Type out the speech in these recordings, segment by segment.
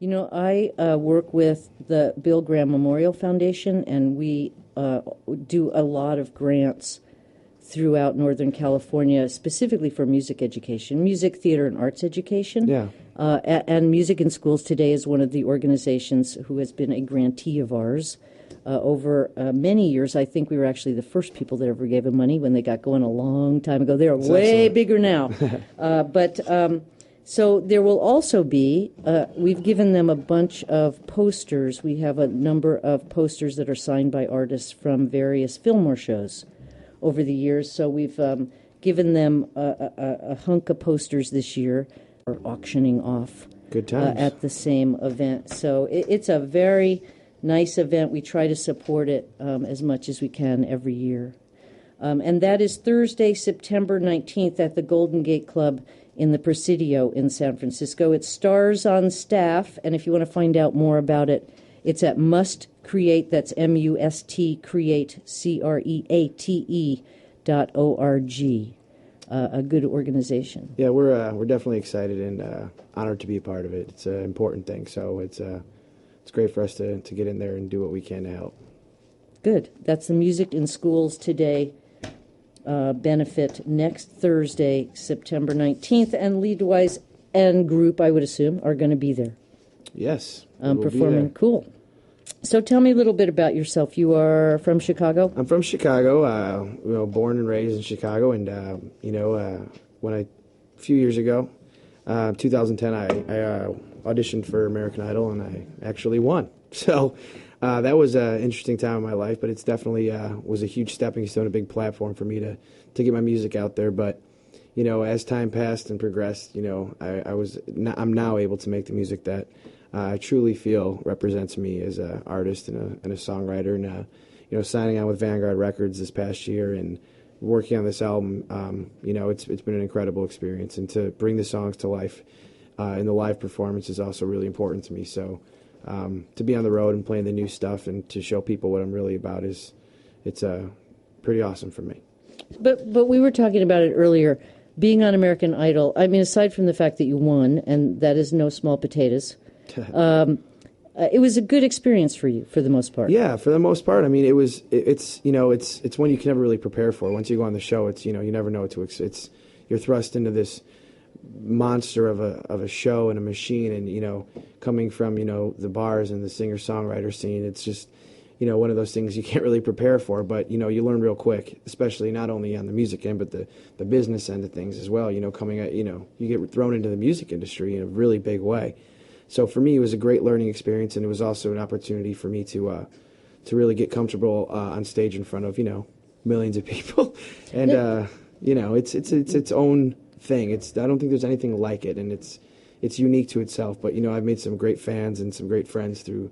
You know, I work with the Bill Graham Memorial Foundation, and we do a lot of grants throughout Northern California, specifically for music education, music, theater, and arts education. Yeah. And Music in Schools Today is one of the organizations who has been a grantee of ours over many years. I think we were actually the first people that ever gave them money when they got going a long time ago. They're way bigger now. So there will also be, we've given them a bunch of posters. We have a number of posters that are signed by artists from various Fillmore shows over the years. So we've given them a hunk of posters this year. We're auctioning off Good times. At the same event. So it's a very nice event. We try to support it as much as we can every year. And that is Thursday, September 19th at the Golden Gate Club in the Presidio in San Francisco. It's Stars on Staff, and if you want to find out more about it, it's at Must Create, that's M-U-S-T, Create, CREATE.org. A good organization. Yeah, we're definitely excited and honored to be a part of it. It's an important thing, so it's great for us to get in there and do what we can to help. Good. That's the Music in Schools Today benefit next Thursday, September 19th, and DeWyze and group, I would assume, are going to be there. Yes. Performing. Cool. So tell me a little bit about yourself. You are from Chicago? I'm from Chicago, born and raised in Chicago, and, when a few years ago, 2010, I auditioned for American Idol, and I actually won. So that was an interesting time in my life, but it's definitely was a huge stepping stone, a big platform for me to get my music out there. But, as time passed and progressed, I'm now able to make the music that I truly feel represents me as an artist and a songwriter. And, signing on with Vanguard Records this past year and working on this album, it's been an incredible experience. And to bring the songs to life in the live performance is also really important to me. So to be on the road and playing the new stuff and to show people what I'm really about it's pretty awesome for me. But we were talking about it earlier. Being on American Idol, I mean, aside from the fact that you won, and that is no small potatoes, it was a good experience for you, for the most part. Yeah, for the most part. I mean, it's one you can never really prepare for. Once you go on the show, it's you never know what to expect. You're thrust into this monster of a show and a machine, and coming from the bars and the singer-songwriter scene, it's just one of those things you can't really prepare for, but you learn real quick, especially not only on the music end but the business end of things as well. Coming at you get thrown into the music industry in a really big way. So for me, it was a great learning experience, and it was also an opportunity for me to really get comfortable on stage in front of millions of people, and it's its own thing. I don't think there's anything like it, and it's unique to itself. But I've made some great fans and some great friends through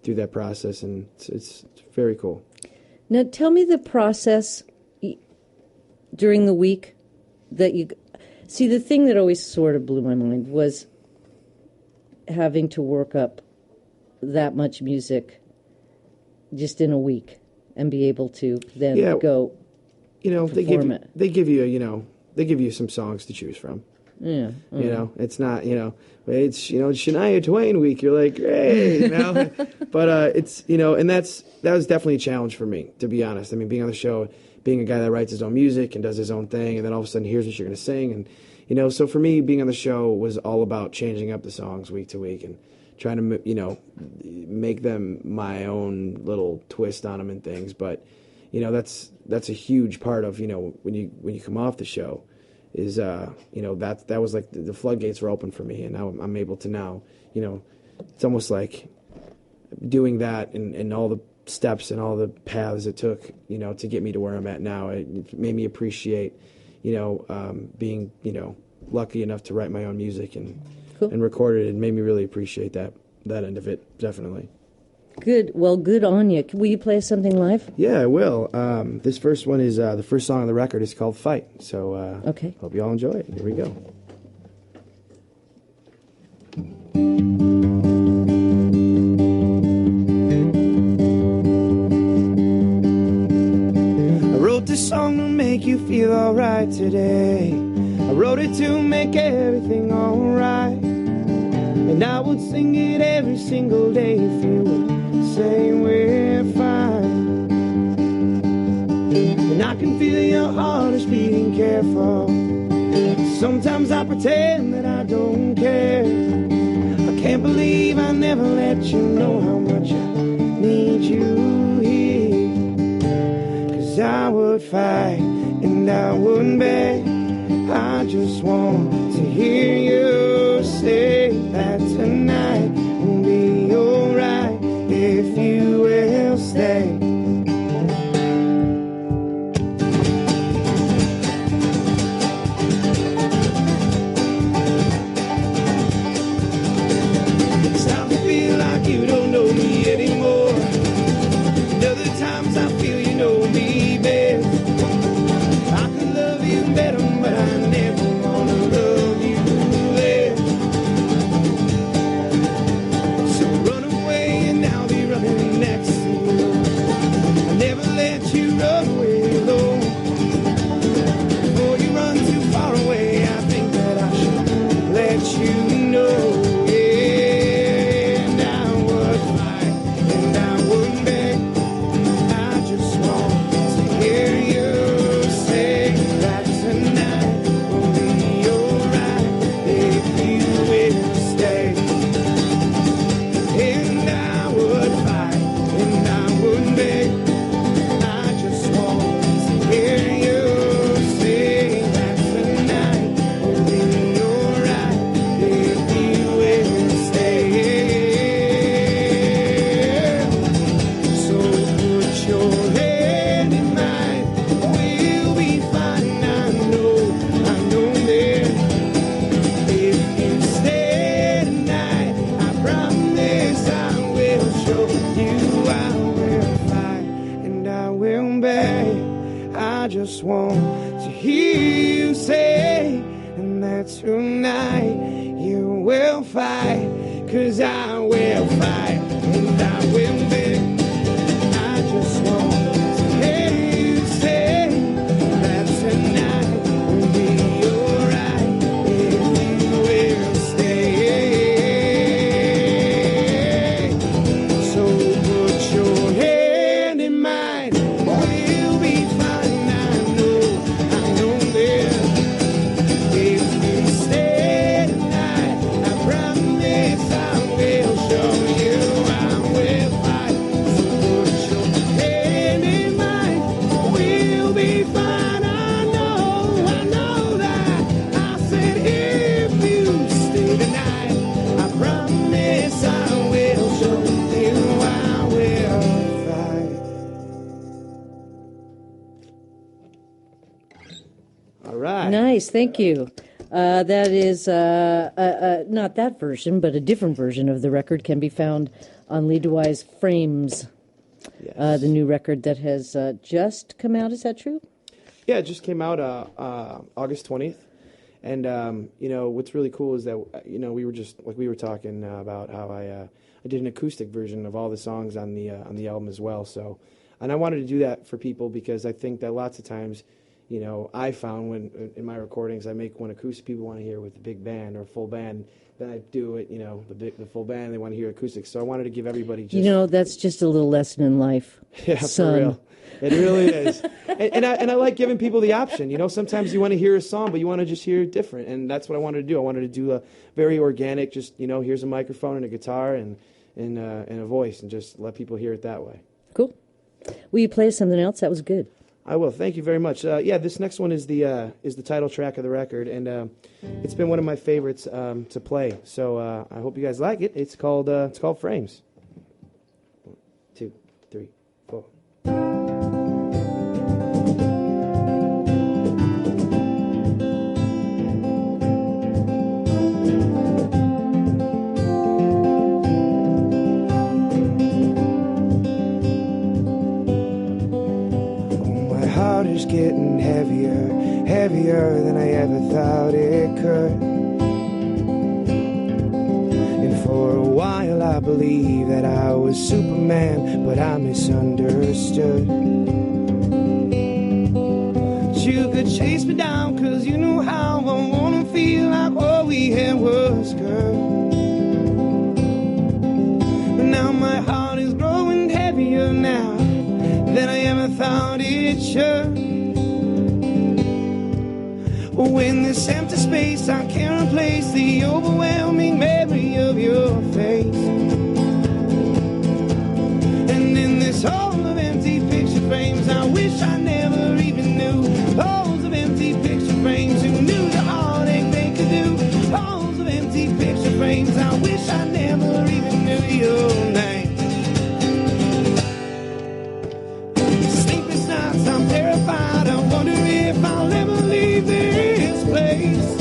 that process, and it's very cool. Now, tell me the process during the week that you see. The thing that always sort of blew my mind was having to work up that much music just in a week and be able to then go perform it. They give you some songs to choose from. Yeah. It's not, it's Shania Twain week. You're like, hey, but and that was definitely a challenge for me, to be honest. I mean, being on the show, being a guy that writes his own music and does his own thing, and then all of a sudden here's what you're going to sing. And, so for me, being on the show was all about changing up the songs week to week and trying to, make them my own little twist on them and things. But, that's a huge part of, when you come off the show. Is that was like the floodgates were open for me, and now I'm able to now, it's almost like doing that and all the steps and all the paths it took, to get me to where I'm at now. It made me appreciate, being, lucky enough to write my own music and record it. It made me really appreciate that end of it, definitely. Good. Well, good on you. Will you play us something live? Yeah, I will. This first one is the first song on the record is called Fight. So okay. Hope you all enjoy it. Here we go. I wrote this song to make you feel alright today. I wrote it to make everything alright. and I would sing it every single day if you would say we're fine. And I can feel your heart is beating careful. Sometimes I pretend that I don't care. I can't believe I never let you know how much I need you here. 'Cause I would fight and I wouldn't beg. I just want to hear you say that tonight will be alright if you will stay. You don't know me anymore. And other times I feel you know me best. I could love you better, but I never wanna love you less. So run away and I'll be running next to you. I never let you run away alone. Before you run too far away, I think that I should let you know. I just want to hear you say, and that tonight you will fight, 'cause I will fight, and I will beg. I just want to hear you say, that tonight will be alright if you will stay. So put your hand in mine. We'll be fine. Nice, thank you. That is not that version, but a different version of the record can be found on DeWyze Frames, yes. The new record that has just come out. Is that true? Yeah, it just came out August 20th. And, what's really cool is that, we were just, like we were talking about how I did an acoustic version of all the songs on the album as well. So, and I wanted to do that for people because I think that lots of times, I found when in my recordings I make one acoustic, people want to hear with a big band or full band. Then I do it, the full band. They want to hear acoustics. So I wanted to give everybody just that's just a little lesson in life. Yeah, son. For real. It really is. And I like giving people the option. Sometimes you want to hear a song, but you want to just hear it different. And that's what I wanted to do. I wanted to do a very organic, just here's a microphone and a guitar and a voice, and just let people hear it that way. Cool. Will you play something else? That was good. I will. Thank you very much. This next one is the title track of the record, and it's been one of my favorites to play. So I hope you guys like it. It's called Frames. 1, 2, 3, 4. Is getting heavier than I ever thought it could. And for a while I believed that I was Superman, but I misunderstood. You could chase me down, 'cause you knew how I wanna feel like all we had was good. salvation. When this empty space I can't replace the overwhelming memory of your face. And in this hole of empty picture frames, I wish I never even knew. Holes of empty picture frames, who knew the heartache they could do. Holes of empty picture frames, I wish I never even knew your name. Sleepless nights, I'm terrified, I wonder if I'll ever leave this place.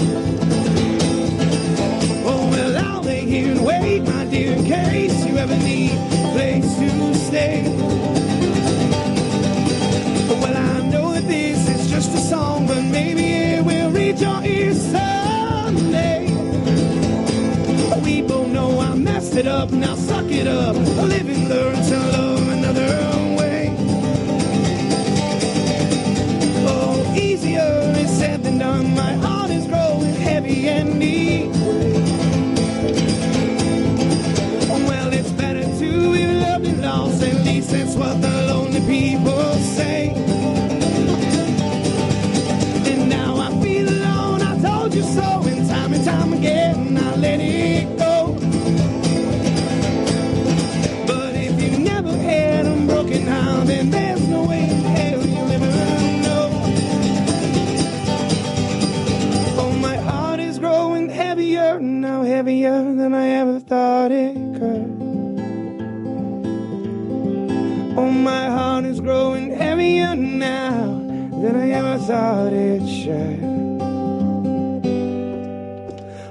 Oh, well, I'll lay here and wait, my dear, in case you ever need a place to stay. Well, I know that this is just a song, but maybe it will reach your ears someday. We both know I messed it up, now suck it up. Live and learn to love another way. Oh, easier is said than done. My heart is growing heavy and deep. Well, it's better to be loved and lost. At least that's what the lonely people say. And now I feel alone. I told you so. And time again, I let it go. But if you never had a broken heart, then there's no way in hell you'll ever know. Oh, my heart is growing heavier, now heavier than I ever thought it could. Oh, my heart is growing heavier now than I ever thought it should.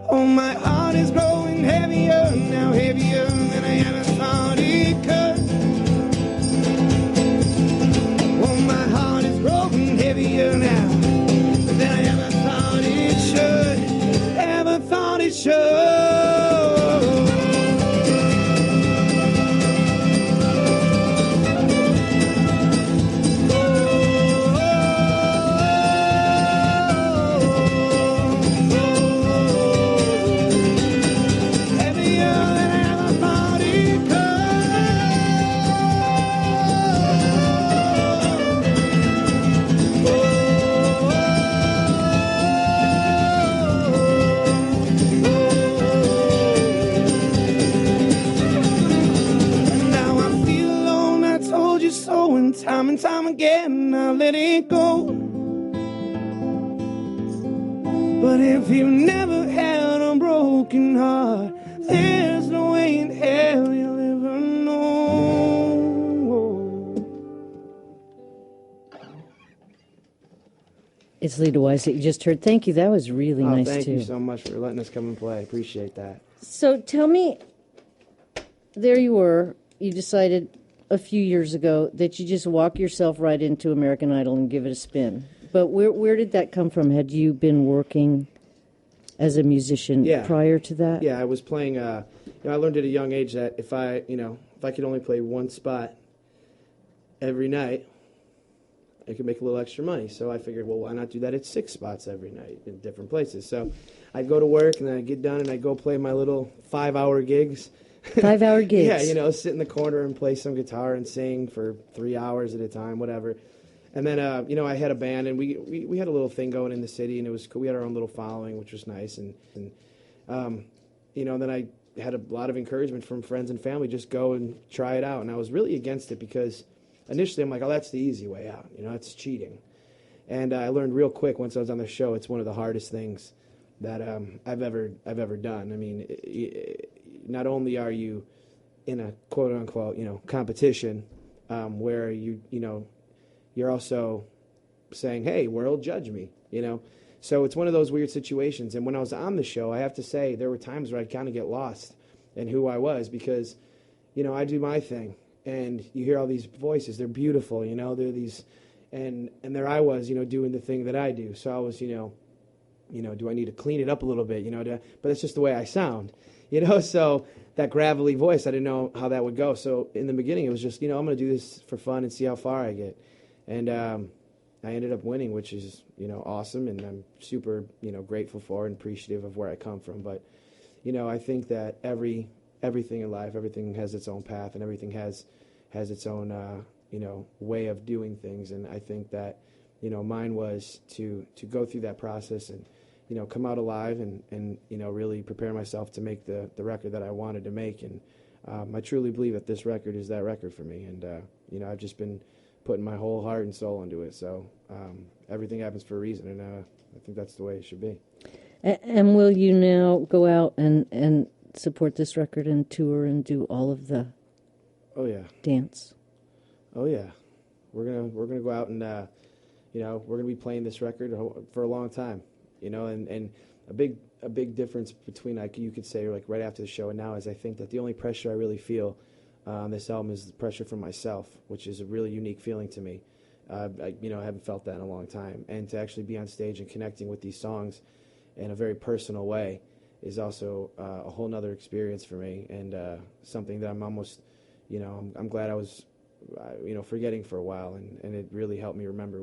Oh, my heart is growing heavier now, heavier than I ever thought it could. Oh, my heart is growing heavier now than I ever thought it should, ever thought it should. Time and time again, I let it go. But if you never had a broken heart, there's no way in hell you'll ever know. It's Lee DeWyze that you just heard. Thank you. That was really nice, thank too. you so much for letting us come and play. I appreciate that. So tell me, there you were. You decided a few years ago that you just walk yourself right into American Idol and give it a spin. But where did that come from? Had you been working as a musician prior to that? Yeah, I was playing. I learned at a young age that if I could only play one spot every night, I could make a little extra money. So I figured, well, why not do that at 6 spots every night in different places? So I'd go to work and then I'd get done and I'd go play my little 5-hour gigs. 5-hour gigs. Yeah, sit in the corner and play some guitar and sing for 3 hours at a time, whatever. And then, I had a band, and we had a little thing going in the city, and it was cool. We had our own little following, which was nice. And then I had a lot of encouragement from friends and family, just go and try it out. And I was really against it because initially I'm like, oh, that's the easy way out. It's cheating. And I learned real quick once I was on the show, it's one of the hardest things that I've ever done. I mean, not only are you in a quote unquote competition where you're also saying, hey, world, judge me, so it's one of those weird situations. And when I was on the show, I have to say there were times where I'd kind of get lost in who I was because I do my thing and you hear all these voices, they're beautiful, they're these and there I was doing the thing that I do. So I was do I need to clean it up a little bit, but it's just the way I sound. So that gravelly voice, I didn't know how that would go. So in the beginning, it was just, I'm going to do this for fun and see how far I get. And I ended up winning, which is, awesome. And I'm super, grateful for and appreciative of where I come from. But, I think that everything in life, everything has its own path and everything has its own, way of doing things. And I think that, mine was to go through that process and, come out alive and really prepare myself to make the record that I wanted to make. And I truly believe that this record is that record for me. And, I've just been putting my whole heart and soul into it. So everything happens for a reason, and I think that's the way it should be. And will you now go out and support this record and tour and do all of the dance? Oh yeah, we're gonna go out and we're gonna be playing this record for a long time. And a big difference between, like, you could say, like, right after the show and now is I think that the only pressure I really feel on this album is the pressure from myself, which is a really unique feeling to me. I haven't felt that in a long time, and to actually be on stage and connecting with these songs in a very personal way is also a whole nother experience for me, and something that I'm almost, I'm glad I was, forgetting for a while, and it really helped me remember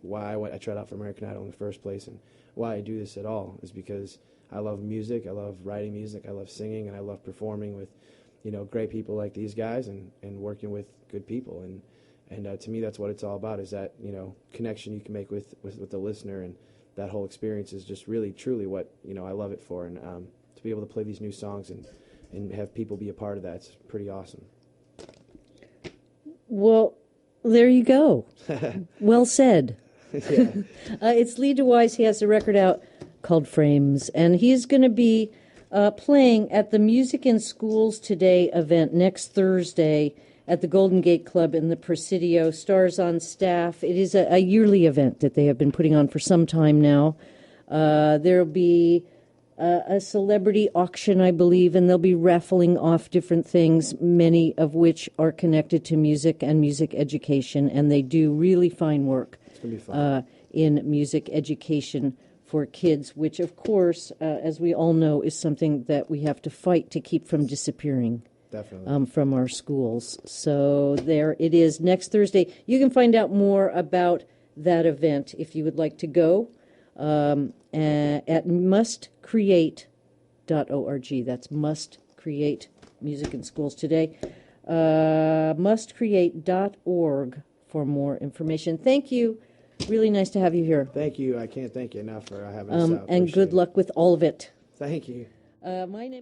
why I tried out for American Idol in the first place, and why I do this at all is because I love music, I love writing music, I love singing, and I love performing with, great people like these guys, and working with good people, and to me that's what it's all about, is that, connection you can make with the listener, and that whole experience is just really, truly what, I love it for. And to be able to play these new songs and have people be a part of that's pretty awesome. Well, there you go. Well said. Yeah. It's Lee DeWyze. He has a record out called Frames, and he's going to be playing at the Music in Schools Today event next Thursday at the Golden Gate Club in the Presidio. Stars on staff. It is a yearly event that they have been putting on for some time now. There'll be a celebrity auction, I believe, and they'll be raffling off different things, many of which are connected to music and music education, and they do really fine work in music education for kids, which, of course, as we all know, is something that we have to fight to keep from disappearing. Definitely. From our schools. So there it is next Thursday. You can find out more about that event if you would like to go at mustcreate.org. That's Must Create Music in Schools Today. Mustcreate.org for more information. Thank you. Really nice to have you here. Thank you. I can't thank you enough for having us out. And good luck with all of it. Thank you. My name